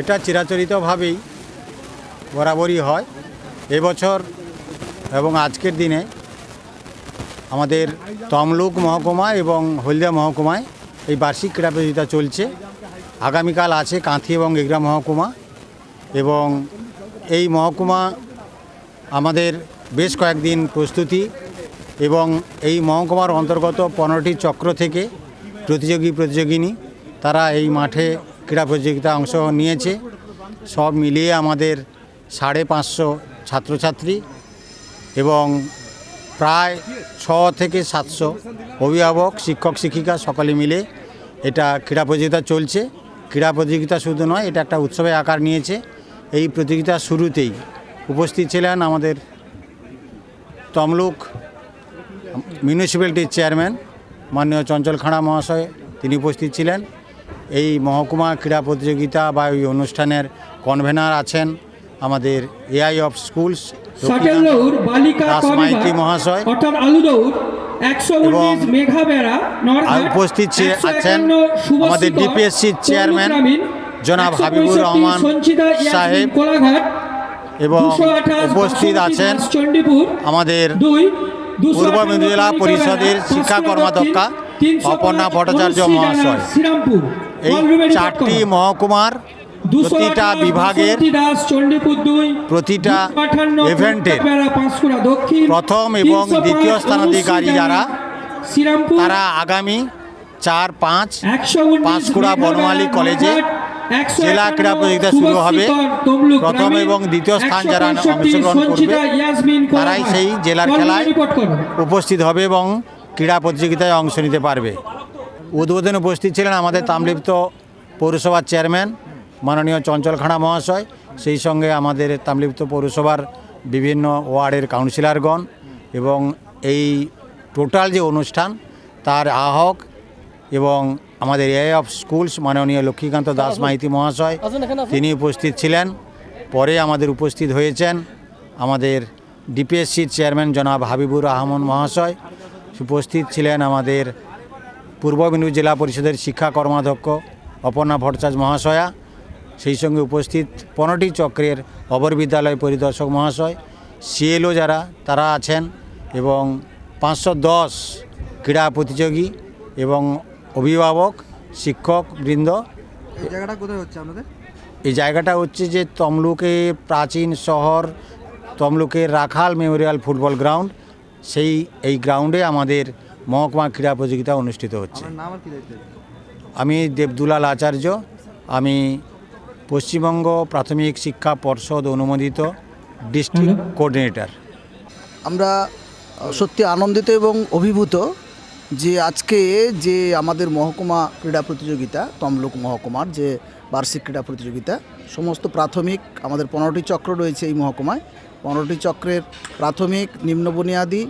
এটা চিরাচরিতভাবেই বরাবরই হয়। এবছর এবং আজকের দিনে আমাদের তমলুক মহকুমা এবং হলদিয়া মহকুমায় এই বার্ষিক ক্রীড়া প্রতিযোগিতা চলছে। আগামীকাল আছে কাঁথি এবং এগরা মহকুমা, এবং এই মহকুমা আমাদের বেশ কয়েকদিন প্রস্তুতি, এবং এই মহকুমার অন্তর্গত 15টি চক্র থেকে প্রতিযোগিনী তারা এই মাঠে ক্রীড়া প্রতিযোগিতায় অংশ নিয়েছে। সব মিলিয়ে আমাদের 550 ছাত্রছাত্রী এবং প্রায় 600 থেকে 700 অভিভাবক, শিক্ষক শিক্ষিকা সকলে মিলে এটা ক্রীড়া প্রতিযোগিতা চলছে। ক্রীড়া প্রতিযোগিতা শুধু নয়, এটা একটা উৎসবের আকার নিয়েছে। এই প্রতিযোগিতার শুরুতেই উপস্থিত ছিলেন আমাদের তমলুক মিউনিসিপ্যালিটির চেয়ারম্যান মাননীয় চঞ্চল খাঁড়া মহাশয়, তিনি উপস্থিত ছিলেন। এই মহকুমা ক্রীড়া প্রতিযোগিতা বা এই অনুষ্ঠানের কনভেনার আছেন আমাদের AI of schools Das Maiti মহাশয়, এবং উপস্থিত আছেন আমাদের ডিপিএসসি চেয়ারম্যান জনাব হাবিবুর রহমান সাহেব, এবং উপস্থিত আছেন আমাদের পূর্ব মেদিনীপুর জেলা পরিষদের শিক্ষা কর্মাধ্যক্ষা অপর্ণা ভট্টাচার্য মহাশয়। এই 4টি মহকুমার প্রতিটা বিভাগের প্রতিটা ইভেন্টের প্রথম এবং দ্বিতীয় স্থানাধিকারী যারা, তারা আগামী 4-5 পাঁশকুড়া বনমালী কলেজে জেলা ক্রীড়া প্রতিযোগিতা শুরু হবে। প্রথম এবং দ্বিতীয় স্থান যারা অংশগ্রহণ করবে তারাই সেই জেলার খেলায় উপস্থিত হবে এবং ক্রীড়া প্রতিযোগিতায় অংশ নিতে পারবে। উদ্বোধনে উপস্থিত ছিলেন আমাদের তাম্রলিপ্ত পৌরসভার চেয়ারম্যান মাননীয় চঞ্চল খাঁড়া মহাশয়, সেই সঙ্গে আমাদের তাম্রলিপ্ত পৌরসভার বিভিন্ন ওয়ার্ডের কাউন্সিলরগণ, এবং এই টোটাল যে অনুষ্ঠান তার আহ্বায়ক এবং আমাদের এআই অফ স্কুলস মাননীয় লক্ষ্মীকান্ত দাস মাইতি মহাশয়, তিনি উপস্থিত ছিলেন। পরে আমাদের উপস্থিত হয়েছেন আমাদের ডিপিএসসির চেয়ারম্যান জনাব হাবিবুর রহমান মহাশয়, উপস্থিত ছিলেন আমাদের পূর্ব মেদিনীপুর জেলা পরিষদের শিক্ষা কর্মাধ্যক্ষ অপর্ণা ভট্টাচার্য মহাশয়া, সেই সঙ্গে উপস্থিত 15টি চক্রের অপর বিদ্যালয় পরিদর্শক মহাশয়, সিএলও যারা তারা আছেন, এবং 510 ক্রীড়া প্রতিযোগী এবং অভিভাবক শিক্ষক বৃন্দ। এই জায়গাটা কোথায় হচ্ছে আমাদের? এই জায়গাটা হচ্ছে যে তমলুকের প্রাচীন শহর তমলুকের রাখাল মেমোরিয়াল ফুটবল গ্রাউন্ড, এই গ্রাউন্ডে আমাদের মহকুমা ক্রীড়া প্রতিযোগিতা অনুষ্ঠিত হচ্ছে। আমি দেবদুলাল আচার্য, আমি পশ্চিমবঙ্গ প্রাথমিক শিক্ষা পর্ষদ অনুমোদিত ডিস্ট্রিক্ট কোঅর্ডিনেটর। আমরা সত্যি আনন্দিত এবং অভিভূত যে আজকে যে আমাদের মহকুমা ক্রীড়া প্রতিযোগিতা, তমলুক মহকুমার যে বার্ষিক ক্রীড়া প্রতিযোগিতা, সমস্ত প্রাথমিক আমাদের 15টি চক্র রয়েছে এই মহকুমায়। 15টি চক্রের প্রাথমিক, নিম্ন বুনিয়াদী,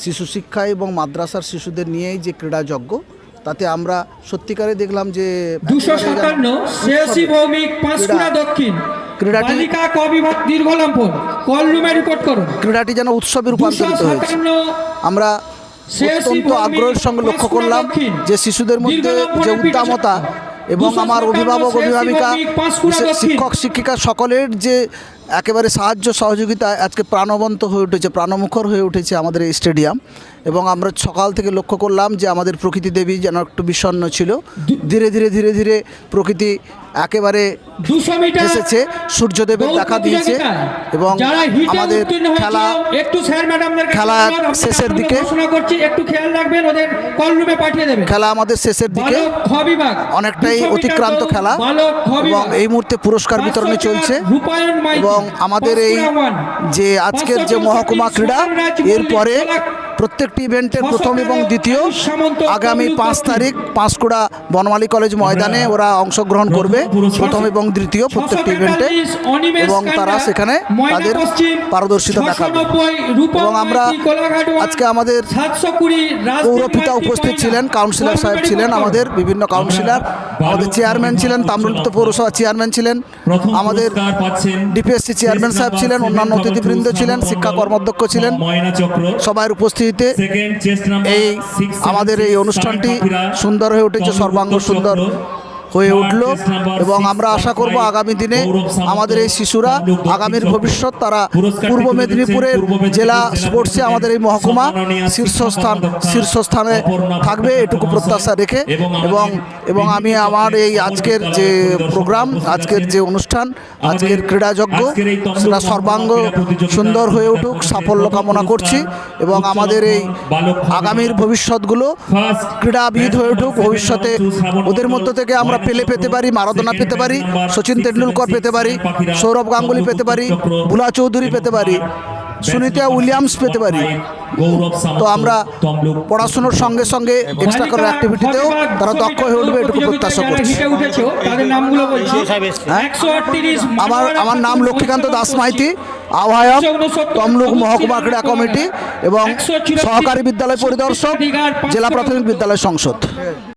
শিশু শিক্ষা এবং মাদ্রাসার শিশুদের নিয়েই যে ক্রীড়াযজ্ঞ, তাতে আমরা সত্যিকারে দেখলাম যে 257 শ্রেয়সী ভৌমিক পাঁশকুড়া দক্ষিণ ক্রীড়াটি বালিকা ক বিভাগ দীর্ঘলম্বন কলরুমে রিপোর্ট করুন। ক্রীড়াটি যেন উৎসবে রূপান্তরিত হয়েছে। আমরা অত্যন্ত আগ্রহের সঙ্গে লক্ষ্য করলাম যে শিশুদের মধ্যে যে উদ্দামতা এবং আমার অভিভাবক অভিভাবিকা শিক্ষক শিক্ষিকা সকলের যে একেবারে সাহায্য সহযোগিতা আজকে প্রাণবন্ত হয়ে উঠেছে, প্রাণমুখর হয়ে উঠেছে আমাদের এই স্টেডিয়াম। এবং আমরা সকাল থেকে লক্ষ্য করলাম যে আমাদের প্রকৃতি দেবী যেন একটু বিষণ্ণ ছিল, ধীরে ধীরে ধীরে ধীরে প্রকৃতি একেবারে এসেছে, সূর্যদেবের দেখা দিয়েছে। এবং আমাদের খেলা শেষের দিকে খেলা আমাদের শেষের দিকে অনেকটাই অতিক্রান্ত খেলা, এবং এই মুহূর্তে পুরস্কার বিতরণী চলছে। এবং আমাদের এই যে আজকের যে মহকুমা ক্রীড়া, এরপরে প্রত্যেকটি ইভেন্টের প্রথম এবং দ্বিতীয় আগামী 5 তারিখ পাঁশকুড়া বনমালী কলেজ ময়দানে ওরা অংশগ্রহণ করবে, প্রথম এবং দ্বিতীয় প্রত্যেকটি ইভেন্টে, এবং তারা সেখানে তাদের পারদর্শিতা দেখাবে। এবং আমরা আজকে আমাদের পৌরপিতা উপস্থিত ছিলেন, কাউন্সিলর সাহেব ছিলেন, আমাদের বিভিন্ন কাউন্সিলর, আমাদের চেয়ারম্যান ছিলেন, তাম্রলিপ্ত পৌরসভা চেয়ারম্যান ছিলেন, আমাদের ডিপিএসসি চেয়ারম্যান সাহেব ছিলেন, অন্যান্য অতিথিবৃন্দ ছিলেন, শিক্ষা কর্মাধ্যক্ষ ছিলেন। সবার উপস্থিতিতে এই আমাদের এই অনুষ্ঠানটি সুন্দর হয়ে উঠেছে, সর্বাঙ্গ সুন্দর হয়ে উঠল এবং আমরা আশা করব আগামী দিনে আমাদের এই শিশুরা আগামীর ভবিষ্যৎ তারা পূর্ব মেদিনীপুরের জেলা স্পোর্টসে আমাদের এই মহকুমা শীর্ষস্থানে থাকবে এটুকু প্রত্যাশা রেখে এবং আমি আমার এই আজকের যে প্রোগ্রাম, আজকের যে অনুষ্ঠান, আজকের ক্রীড়াযজ্ঞ সেটা সর্বাঙ্গ সুন্দর হয়ে উঠুক, সাফল্য কামনা করছি এবং আমাদের এই আগামীর ভবিষ্যৎগুলো ক্রীড়াবিদ হয়ে উঠুক। ভবিষ্যতে ওদের মধ্য থেকে আমরা পেতে পারি, মারাদোনা পেতে পারি, সচিন তেন্ডুলকর পেতে পারি, সৌরভ গাঙ্গুলি পেতে পারি, বুলা চৌধুরী পেতে পারি, সুনিতা উইলিয়ামস পেতে পারি। তো আমরা পড়াশোনার সঙ্গে সঙ্গে এক্সট্রা কারিকুলার অ্যাক্টিভিটিতেও তারা দক্ষ হয়ে উঠবে এটুকু প্রত্যাশা করছি। আমার নাম লক্ষ্মীকান্ত দাস মাইতি, আহ্বায়ক তমলুক মহকুমা ক্রীড়া কমিটি এবং সহকারী বিদ্যালয় পরিদর্শক, জেলা প্রাথমিক বিদ্যালয় সংসদ।